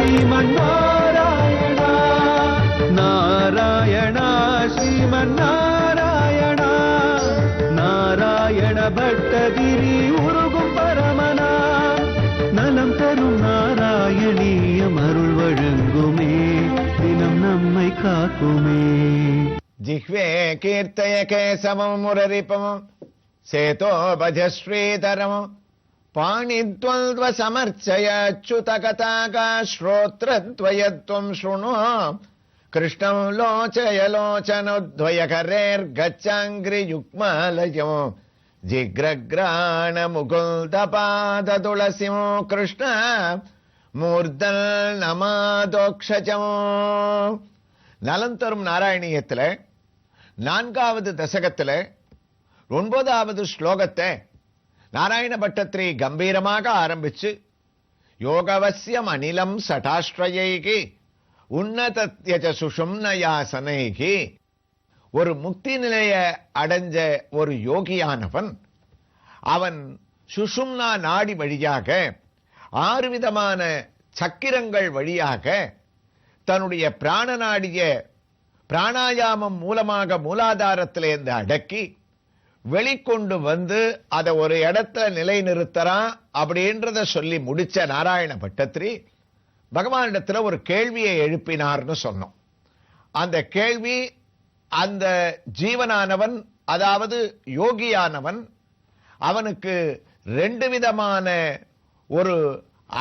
ஸ்ரீமன்னாராயணா நாராயணா ஸ்ரீமன்னாராயணா நாராயண பட்டதிரி உருகும் பரமனா நலம் தரும் நாராயணீயம் அருள் வழங்குமே தினம் நம்மை காக்குமே. जिह्वे कीर्तय केशवम् मुररिपम् सेतो भजश्रीधरम् पाणिद्वन्द्वसमर्चय अच्युतकथाका श्रोत्रद्वयत्वम् शृणु कृष्णम् लोचय लोचनोद्वयकरेर्गच्छाङ्घ्रियुग्मालयम् जिग्रग्राणमुकुन्दपादतुलसीम् कृष्ण मूर्धन् नमादोक्षजम्. நலந்தரும் நாராயணியத்துல 4வது தசகத்துல 9வது ஸ்லோகத்தை நாராயண பட்டத்திரி கம்பீரமாக ஆரம்பிச்சு யோகவசியம் அனிலம் சடாஸ்ட்ரயைகி உன்னதத்யஜ சுஷும்னயாசனைகி ஒரு முக்தி நிலைய அடைஞ்ச ஒரு யோகியானவன் அவன் சுஷும்னா நாடி வழியாக 6 விதமான சக்கிரங்கள் வழியாக தன்னுடைய பிராணநாடிய பிராணாயாமம் மூலமாக மூலாதாரத்திலிருந்து அடக்கி வெளிக்கொண்டு வந்து அதை ஒரு இடத்துல நிலைநிறுத்தறான் அப்படின்றத சொல்லி முடிச்ச நாராயண பட்டத்திரி பகவானிடத்துல ஒரு கேள்வியை எழுப்பினார்னு சொன்னோம். அந்த கேள்வி அந்த ஜீவனானவன் அதாவது யோகியானவன் அவனுக்கு 2 விதமான ஒரு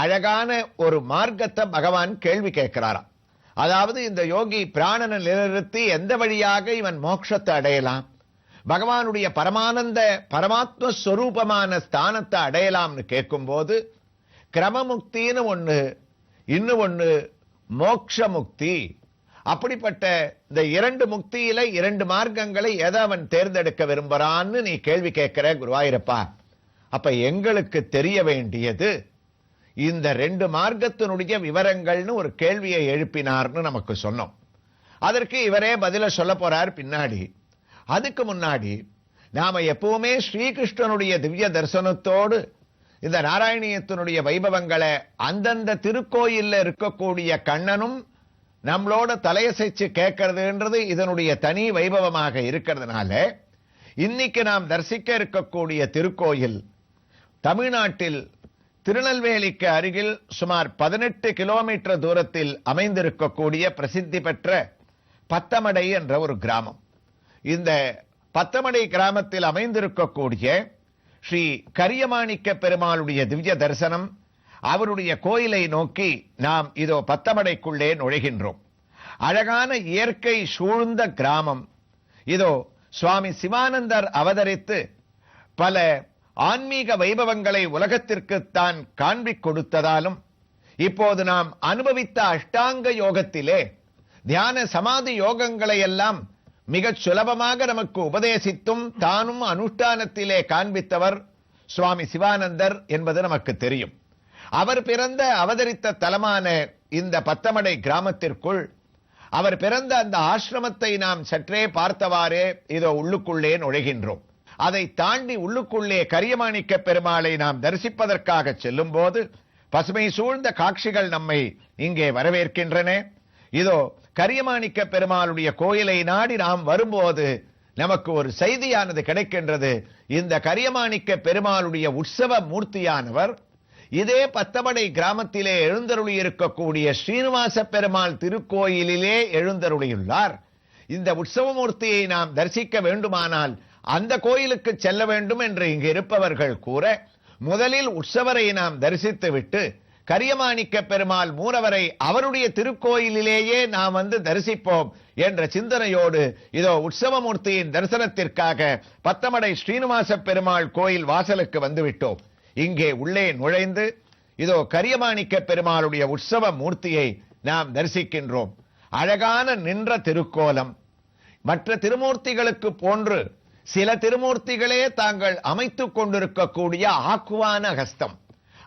அழகான ஒரு மார்க்கத்தை பகவான் கேள்வி கேட்கிறாராம். அதாவது இந்த யோகி பிராணனை நிலைநிறுத்தி எந்த வழியாக இவன் மோட்சத்தை அடையலாம், பகவானுடைய பரமானந்த பரமாத்ம ஸ்வரூபமான ஸ்தானத்தை அடையலாம்னு கேட்கும்போது கிரமமுக்தின்னு ஒண்ணு, இன்னும் ஒண்ணு மோட்ச முக்தி. அப்படிப்பட்ட இந்த 2 முக்தியில 2 மார்க்கங்களை எதை அவன் தேர்ந்தெடுக்க விரும்புறான்னு நீ கேள்வி கேட்கிற குருவாயூரப்பா. அப்ப எங்களுக்கு தெரிய வேண்டியது இந்த 2 மார்க்கத்தினுடைய விவரங்கள்னு ஒரு கேள்வியை எழுப்பினார்னு நமக்கு சொன்னோம். அதற்கு இவரே பதில சொல்ல போறார் பின்னாடி. அதுக்கு முன்னாடி நாம எப்பவுமே ஸ்ரீகிருஷ்ணனுடைய திவ்ய தரிசனத்தோடு இந்த நாராயணியத்தினுடைய வைபவங்களை அந்தந்த திருக்கோயில்ல இருக்கக்கூடிய கண்ணனும் நம்மளோட தலையசைச்சு கேட்கறதுன்றது இதனுடைய தனி வைபவமாக இருக்கிறதுனால இன்னைக்கு நாம் தரிசிக்க இருக்கக்கூடிய திருக்கோயில் தமிழ்நாட்டில் திருநெல்வேலிக்கு அருகில் சுமார் 18 கிலோமீட்டர் தூரத்தில் அமைந்திருக்கக்கூடிய பிரசித்தி பெற்ற பத்தமடை என்ற ஒரு கிராமம். இந்த பத்தமடை கிராமத்தில் அமைந்திருக்கக்கூடிய ஸ்ரீ கரியமாணிக்க பெருமாளுடைய திவ்ய தரிசனம், அவருடைய கோயிலை நோக்கி நாம் இதோ பத்தமடைக்குள்ளே நுழைகின்றோம். அழகான இயற்கை சூழ்ந்த கிராமம். இதோ சுவாமி சிவானந்தர் அவதரித்து பல ஆன்மீக வைபவங்களை உலகத்திற்கு தான் காண்பிக் கொடுத்ததாலும் இப்போது நாம் அனுபவித்த அஷ்டாங்க யோகத்திலே தியான சமாதி யோகங்களை எல்லாம் மிகச் சுலபமாக நமக்கு உபதேசித்தும் தானும் அனுஷ்டானத்திலே காண்பித்தவர் சுவாமி சிவானந்தர் என்பது நமக்கு தெரியும். அவர் பிறந்த அவதரித்த தலமான இந்த பத்தமடை கிராமத்திற்குள் அவர் பிறந்த அந்த ஆசிரமத்தை நாம் சற்றே பார்த்தவாறே இதோ உள்ளுக்குள்ளே நுழைகின்றோம். அதை தாண்டி உள்ளுக்குள்ளே கரியமாணிக்க பெருமாளை நாம் தரிசிப்பதற்காக செல்லும் போது பசுமை சூழ்ந்த காட்சிகள் நம்மை இங்கே வரவேற்கின்றன. இதோ கரியமாணிக்க பெருமாளுடைய கோயிலை நாடி நாம் வரும்போது நமக்கு ஒரு செய்தியானது கிடைக்கின்றது. இந்த கரியமாணிக்க பெருமாளுடைய உற்சவ மூர்த்தியானவர் இதே பத்தமடை கிராமத்திலே எழுந்தருளி இருக்கக்கூடிய ஸ்ரீனிவாச பெருமாள் திருக்கோயிலிலே எழுந்தருளியுள்ளார். இந்த உற்சவமூர்த்தியை நாம் தரிசிக்க வேண்டுமானால் அந்த கோயிலுக்கு செல்ல வேண்டும் என்று இங்கு இருப்பவர்கள் கூற முதலில் உற்சவரை நாம் தரிசித்து விட்டு கரியமாணிக்க பெருமாள் மூலவரை அவருடைய திருக்கோயிலிலேயே நாம் வந்து தரிசிப்போம் என்ற சிந்தனையோடு இதோ உற்சவமூர்த்தியின் தரிசனத்திற்காக பத்தமடை ஸ்ரீனிவாச பெருமாள் கோயில் வாசலுக்கு வந்துவிட்டோம். இங்கே உள்ளே நுழைந்து இதோ கரியமாணிக்க பெருமாளுடைய உற்சவ மூர்த்தியை நாம் தரிசிக்கின்றோம். அழகான நின்ற திருக்கோலம். மற்ற திருமூர்த்திகளுக்கு போன்று சில திருமூர்த்திகளே தாங்கள் அமைத்துக் கொண்டிருக்கக்கூடிய ஆக்குவான ஹஸ்தம்,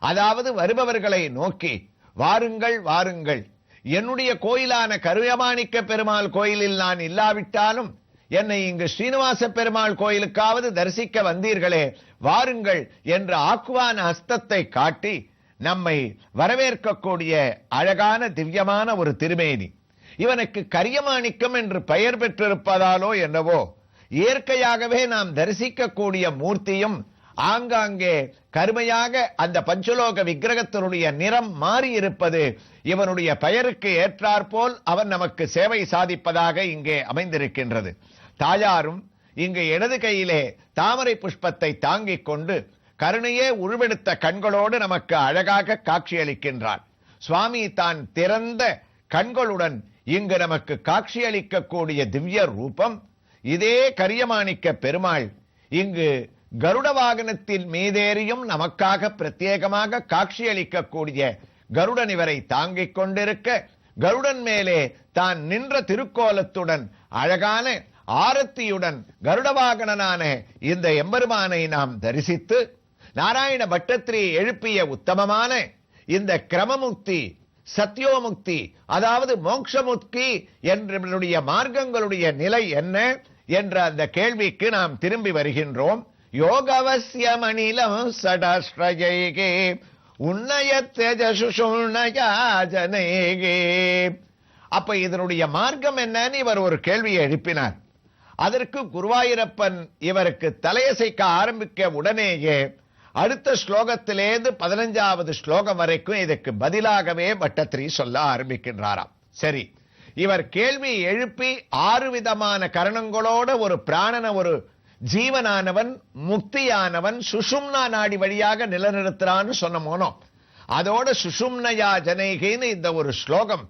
அதாவது வருபவர்களை நோக்கி வாருங்கள் வாருங்கள், என்னுடைய கோயிலான கரியமாணிக்க பெருமாள் கோயிலில் நான் இல்லாவிட்டாலும் என்னை இங்கு ஸ்ரீனிவாச பெருமாள் கோயிலுக்காவது தரிசிக்க வந்தீர்களே வாருங்கள் என்ற ஆக்குவான ஹஸ்தத்தை காட்டி நம்மை வரவேற்கக்கூடிய அழகான திவ்யமான ஒரு திருமேனி. இவனுக்கு கரியமாணிக்கம் என்று பெயர் பெற்றிருப்பதாலோ என்னவோ இயற்கையாகவே நாம் தரிசிக்கக்கூடிய மூர்த்தியும் ஆங்காங்கே கருமையாக அந்த பஞ்சலோக விக்கிரகத்தினுடைய நிறம் மாறி இருப்பது இவனுடைய பெயருக்கு ஏற்றாற்போல் அவன் நமக்கு சேவை சாதிப்பதாக இங்கே அமைந்திருக்கின்றது. தாயாரும் இங்கு இடது கையிலே தாமரை புஷ்பத்தை தாங்கிக் கொண்டு கருணையே உருவெடுத்த கண்களோடு நமக்கு அழகாக காட்சியளிக்கின்றான். சுவாமி தான் திறந்த கண்களுடன் இங்கு நமக்கு காட்சியளிக்கக்கூடிய திவ்ய ரூபம் இதே கரியமாணிக்க பெருமாள் இங்கு கருட வாகனத்தின் மீதேறியும் நமக்காக பிரத்யேகமாக காட்சியளிக்கக்கூடிய கருடன் இவரை தாங்கிக் கொண்டிருக்க, கருடன் மேலே தான் நின்ற திருக்கோலத்துடன் அழகான ஆரத்தியுடன் கருட வாகனனான இந்த எம்பெருமானை நாம் தரிசித்து நாராயண பட்டத்திரி எழுப்பிய உத்தமமான இந்த கிரமமுக்தி சத்யோமுக்தி அதாவது மோட்சமுக்தி என்ற மார்க்கங்களுடைய நிலை என்ன என்ற அந்த கேள்விக்கு நாம் திரும்பி வருகின்றோம். யோகவசியமணிலம் சடாஸ்ரஜைகே உன்னயத்தேஜசுஷுணயாஜனேகே. அப்ப இதனுடைய மார்க்கம் என்னன்னு இவர் ஒரு கேள்வியை எழுப்பினார். அதற்கு குருவாயூரப்பன் இவருக்கு தலையசைக்க ஆரம்பிக்க உடனேயே அடுத்த ஸ்லோகத்திலேந்து 15வது ஸ்லோகம் வரைக்கும் இதுக்கு பதிலாகவே பட்டத்திரி சொல்ல ஆரம்பிக்கின்றாராம். சரி, இவர் கேள்வி எழுப்பி 6 விதமான கரணங்களோட ஒரு பிராணன ஒரு ஜீவனானவன் முக்தியானவன் சுஷும்னா நாடி வழியாக நிலநிறுத்துறான்னு சொன்னமோனோ, அதோட சுஷும்னயா ஜனைகின்னு இந்த ஒரு ஸ்லோகம்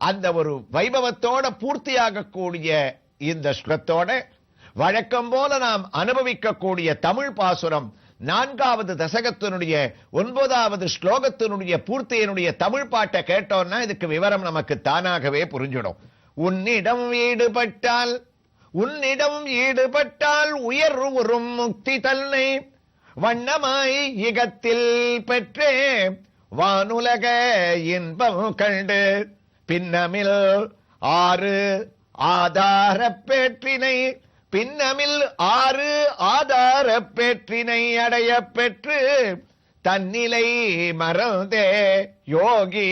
அந்த ஒரு வைபவத்தோட பூர்த்தியாகக்கூடிய இந்த ஸ்லோகத்தோட வழக்கம் போல நாம் அனுபவிக்கக்கூடிய தமிழ் பாசுரம் 4வது தசகத்தினுடைய 9வது ஸ்லோகத்தினுடைய பூர்த்தியினுடைய தமிழ் பாட்டை கேட்டோம்னா இதுக்கு விவரம் நமக்கு தானாகவே புரிஞ்சிடும். உன்னிடம் ஈடுபட்டால் உயர்வுறும் முக்தி தன்னை வண்ணமாய் இகத்தில் பெற்றே வானுலக இன்பம் கண்டு பின்னமில் 6 ஆதார பேற்றினை பின்னமில் 6 ஆதார பேற்றினை அடைய பெற்று தன்னிலை மறந்தே யோகி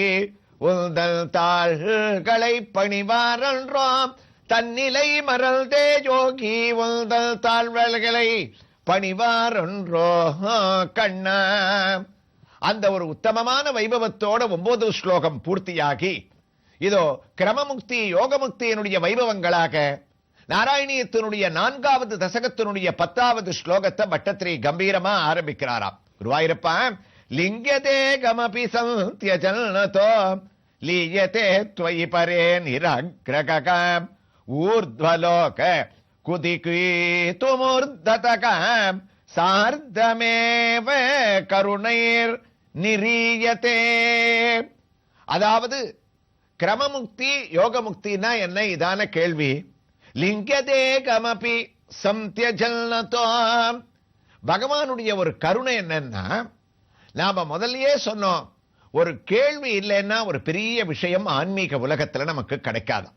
உந்தல் தாள்களை பணிவாரன்றாம். தன்னிலை மறந்தே யோகி உந்தல் தாழ்வல்களை பணிவாரன்றோ கண்ணா. அந்த ஒரு உத்தமமான வைபவத்தோட 9 ஸ்லோகம் பூர்த்தியாகி இதோ கிரமமுக்தி யோகமுக்தியினுடைய வைபவங்களாக நாராயணியத்தினுடைய 4வது தசகத்தினுடைய 10வது ஸ்லோகத்தை பட்டத்திரி கம்பீரமா ஆரம்பிக்கிறாராம். குருவாயூரப்பா, லிங்கதே கமபி சந்தியஜல்னதோ லீயதே த்வயி பரே நிரக்ரகம் ஊர்த்வலோக குதிகீதுமுர்ததகம் சார்தமேவ கருணைர் நிரீயதே. அதாவது கிரமமுக்தி யோகமுக்தினா என்ன இதான கேள்வி. லிங்கதே கமபி சந்தியஜல்னதோ, பகவானுடைய ஒரு கருணை என்னன்னா, நாம முதல்லயே சொன்னோம், ஒரு கேள்வி இல்லைன்னா ஒரு பெரிய விஷயம் ஆன்மீக உலகத்துல நமக்கு கிடைக்காது.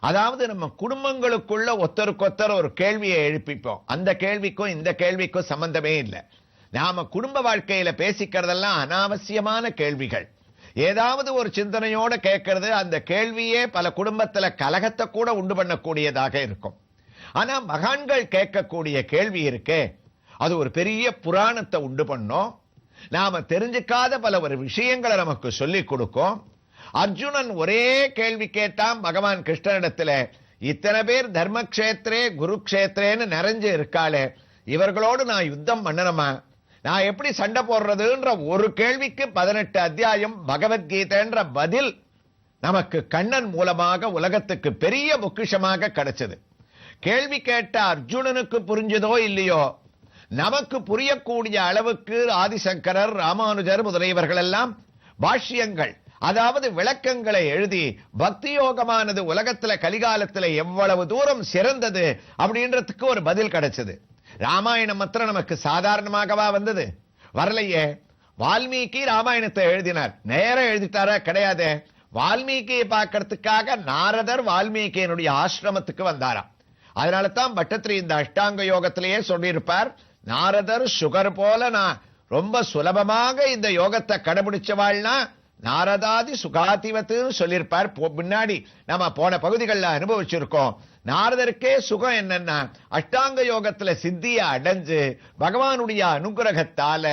அதாவது நம்ம குடும்பங்களுக்குள்ள ஒருத்தருக்கொத்தர் ஒரு கேள்வியை எழுப்பிப்போம். அந்த கேள்விக்கும் இந்த கேள்விக்கும் சம்பந்தமே இல்லை. நாம குடும்ப வாழ்க்கையில பேசிக்கிறதெல்லாம் அனாவசியமான கேள்விகள். ஏதாவது ஒரு சிந்தனையோட கேட்கறது, அந்த கேள்வியே பல குடும்பத்துல கலகத்தை கூட உண்டு பண்ணக்கூடியதாக இருக்கும். ஆனா மகான்கள் கேட்கக்கூடிய கேள்வி இருக்கே, அது ஒரு பெரிய புராணத்தை உண்டு பண்ணோம். நாம தெரிஞ்சுக்காத பல ஒரு விஷயங்களை நமக்கு சொல்லிக் கொடுக்கும். அர்ஜுனன் ஒரே கேள்வி கேட்டான் பகவான் கிருஷ்ணனிடத்துல, இத்தனை பேர் தர்மக்ஷேத்ரே குருக்ஷேத்ரேன்னு நிறைஞ்சு இருக்காளே, இவர்களோடு நான் யுத்தம் பண்ணணுமா, நான் எப்படி சண்டை போடுறதுன்ற ஒரு கேள்விக்கு 18 அத்தியாயம் பகவத்கீதைன்ற பதில் நமக்கு கண்ணன் மூலமாக உலகத்துக்கு பெரிய பொக்கிஷமாக கிடைச்சது. கேள்வி கேட்ட அர்ஜுனனுக்கு புரிஞ்சதோ இல்லையோ, நமக்கு புரியக்கூடிய அளவுக்கு ஆதிசங்கரர் ராமானுஜர் முதலியவர்கள் எல்லாம் பாஷ்யங்கள் அதாவது விளக்கங்களை எழுதி பக்தி யோகமானது உலகத்துல கலிகாலத்துல எவ்வளவு தூரம் சிறந்தது அப்படின்றதுக்கு ஒரு பதில் கிடைச்சது. ராமாயணம் மாத்திரம் நமக்கு சாதாரணமாகவா வந்தது? வரலையே. வால்மீகி ராமாயணத்தை எழுதினார், நேரம் எழுதிட்டாரா? கிடையாது. வால்மீகியை பார்க்கறதுக்காக நாரதர் வால்மீகியினுடைய ஆசிரமத்துக்கு வந்தாராம். அதனால தான் பட்டத்திரி இந்த அஷ்டாங்க யோகத்திலேயே சொல்லியிருப்பார், நாரதர் சுகர் போல நான் ரொம்ப சுலபமாக இந்த யோகத்தை கடைபிடிச்சவாள்னா நாரதாதி சுகாதிவத்துன்னு சொல்லியிருப்பார். முன்னாடி நம்ம போன பகுதிகளில் அனுபவிச்சிருக்கோம். நாரதருக்கே சுகம் என்னன்னா, அஷ்டாங்க யோகத்துல சித்தியை அடைஞ்சு பகவானுடைய அனுகிரகத்தால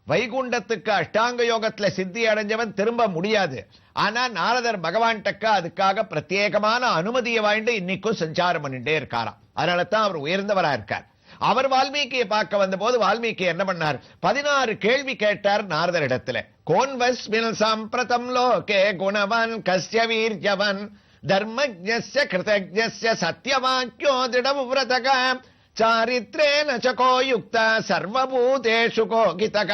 வைகுண்டத்துக்கு அஷ்டாங்க யோகத்துல சித்தி அடைஞ்சவன் திரும்ப முடியாது. ஆனா நாரதர் பகவான் டக்க அதுக்காக பிரத்யேகமான அனுமதியை வாய்ந்து இன்னைக்கும் சஞ்சாரம் பண்ணிட்டே இருக்காராம். அதனால தான் அவர் உயர்ந்தவரா இருக்கார். அவர் வால்மீகியை பார்க்க வந்த போது வால்மீகி என்ன பண்ணார்? 16 கேள்வி கேட்டார் நாரதர் இடத்துல. கோன்வஸ்மின் சம்பிரதம் லோகே குணவான் கஸ்ய வீர்யவன் தர்மஜ்ஞஸ்ய கிருதஜ்ஞஸ்ய சத்யவாக்யோ திடவ்ரதக சாரித்ரேன சகோ யுக்தா சர்வபூதேஷு கோகிதக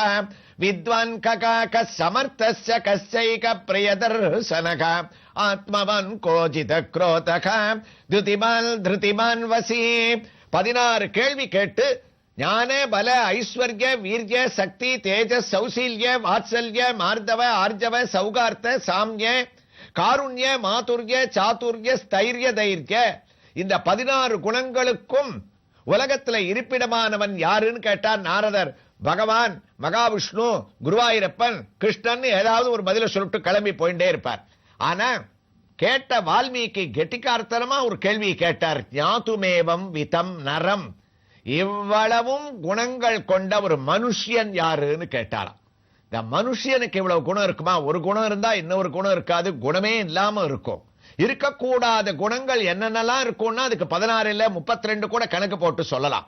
வித்வான் ககாக சமர்த்தஸ்ய கஸ்யைக பிரியதர்சனக ஆத்மவான் கோஜித க்ரோதக துதிமான் திருதிமான் வசி. 16 கேள்வி கேட்டு ஞான பல ஐஸ்வர்ய வீரிய சக்தி தேஜஸ் சௌசீல்ய வாத்சல்ய மார்தவ ஆர்ஜவ சௌகார்த்த சாம்ய காருண்ய மாதுர்ய சாதுர்ய ஸ்தைரிய தைரிய இந்த 16 குணங்களுக்கும் உலகத்துல இருப்பிடமானவன் யாருன்னு கேட்டார் நாரதர். பகவான், மகாவிஷ்ணு, குருவாயூரப்பன், கிருஷ்ணன் ஏதாவது ஒரு பதில சொல்லிட்டு கிளம்பி போயிட்டே இருப்பார். ஆனா கேட்ட வால்மீகி கெட்டிக்காரத்தனமா ஒரு கேள்வி கேட்டார். ஞாதுமேவம் விதம் நரம், இவ்வளவும் குணங்கள் கொண்ட ஒரு மனுஷியன் யாருன்னு கேட்டாராம். இந்த மனுஷியனுக்கு இவ்வளவு குணம் இருக்குமா? ஒரு குணம் இருந்தா இன்னொரு குணம் இருக்காது, குணமே இல்லாம இருக்கும். இருக்கக்கூடாத குணங்கள் என்னென்னலாம் இருக்கும்னா அதுக்கு 16 இல்ல 32 கூட கணக்கு போட்டு சொல்லலாம்.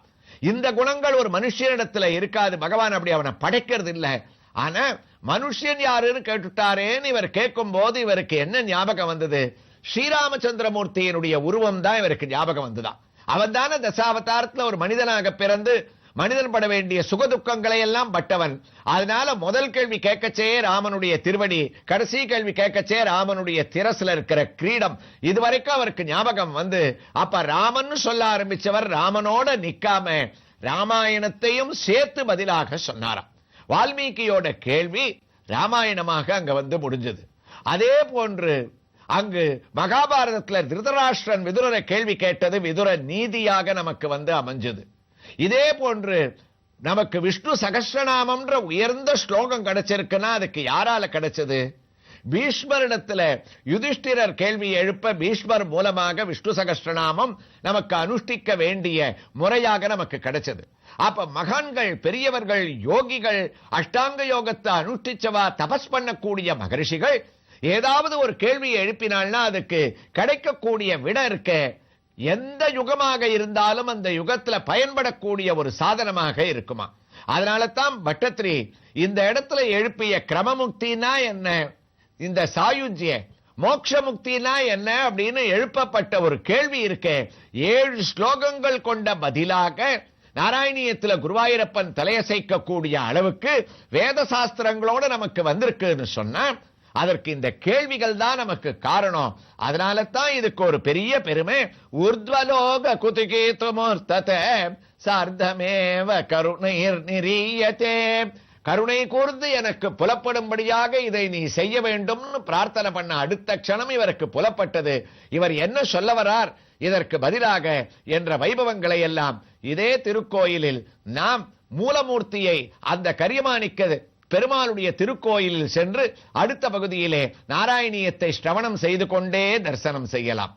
இந்த குணங்கள் ஒரு மனுஷனிடத்துல இருக்காது. பகவான் அப்படி அவனை படைக்கிறது இல்ல. ஆனா மனுஷன் யாருன்னு கேட்டுட்டாரேன்னு இவர் கேட்கும் போது இவருக்கு என்ன ஞாபகம் வந்தது? ஸ்ரீராமச்சந்திரமூர்த்தியினுடைய உருவம் தான் இவருக்கு ஞாபகம் வந்துதான். அவன் தானே தசாவதாரத்துல ஒரு மனிதனாக பிறந்து மனிதன் பட வேண்டிய சுகதுக்கங்களை எல்லாம் பட்டவன். அதனால முதல் கேள்வி கேட்கச்சே ராமனுடைய திருவடி, கடைசி கேள்வி கேட்கச்சே ராமனுடைய திரசுல இருக்கிற கிரீடம், இதுவரைக்கும் அவருக்கு ஞாபகம் வந்து அப்ப ராமன் சொல்ல ஆரம்பிச்சவர் ராமனோட நிக்காம ராமாயணத்தையும் சேர்த்து பதிலாக சொன்னாராம். வால்மீகியோட கேள்வி ராமாயணமாக அங்க வந்து முடிஞ்சது. அதே போன்று அங்கு மகாபாரதத்துல திருதராஷ்டிரன் விதுரரை கேள்வி கேட்டது விதுர நீதியாக நமக்கு வந்து அமைஞ்சது. இதே போன்று நமக்கு விஷ்ணு சகஸ்ரநாமம்ன்ற உயர்ந்த ஸ்லோகம் கிடைச்சிருக்குன்னா அதுக்கு யாரால கிடைச்சது? பீஷ்மரிடத்துல யுதிஷ்டிரர் கேள்வி எழுப்ப பீஷ்மர் மூலமாக விஷ்ணு சகஸ்ரநாமம் நமக்கு அனுஷ்டிக்க வேண்டிய முறையாக நமக்கு கிடைச்சது. அப்ப மகான்கள், பெரியவர்கள், யோகிகள், அஷ்டாங்க யோகத்தை அனுஷ்டிச்சவா, தபஸ் பண்ணக்கூடிய மகரிஷிகள் ஏதாவது ஒரு கேள்வியை எழுப்பினால்னா அதுக்கு கிடைக்கக்கூடிய விட இருக்க எந்த யுகமாக இருந்தாலும் அந்த யுகத்துல பயன்படக்கூடிய ஒரு சாதனமாக இருக்குமா. அதனால தான் பட்டத்ரி இந்த இடத்துல எழுப்பிய கிரமமுக்தினா என்ன, இந்த சாயுஜ்ய மோட்ச முக்தினா என்ன அப்படின்னு எழுப்பப்பட்ட ஒரு கேள்வி இருக்க 7 ஸ்லோகங்கள் கொண்ட பதிலாக நாராயணியத்துல குருவாயூரப்பன் தலையசைக்க கூடிய அளவுக்கு வேத சாஸ்திரங்களோட நமக்கு வந்திருக்குன்னு சொன்னா அதற்கு இந்த கேள்விகள் தான் நமக்கு காரணம். அதனால தான் இதுக்கு ஒரு பெரிய பெருமை. ஊர்த்வலோக குதிகேதுமூர்த்ததே சார்த்தமேவ கருணைர் நிரீயதே. கருணை கூர்ந்து எனக்கு புலப்படும்படியாக இதை நீ செய்ய வேண்டும்னு பிரார்த்தனை பண்ண அடுத்த க்ஷணம் இவருக்கு புலப்பட்டது. இவர் என்ன சொல்ல வரார் இதற்கு பதிலாக என்ற வைபவங்களை எல்லாம் இதே திருக்கோயிலில் நாம் மூலமூர்த்தியை அந்த கரியமாணிக்க பெருமாளுடைய திருக்கோயிலில் சென்று அடுத்த பகுதியிலே நாராயணியத்தை ஸ்ரவணம் செய்து கொண்டே தரிசனம் செய்யலாம்.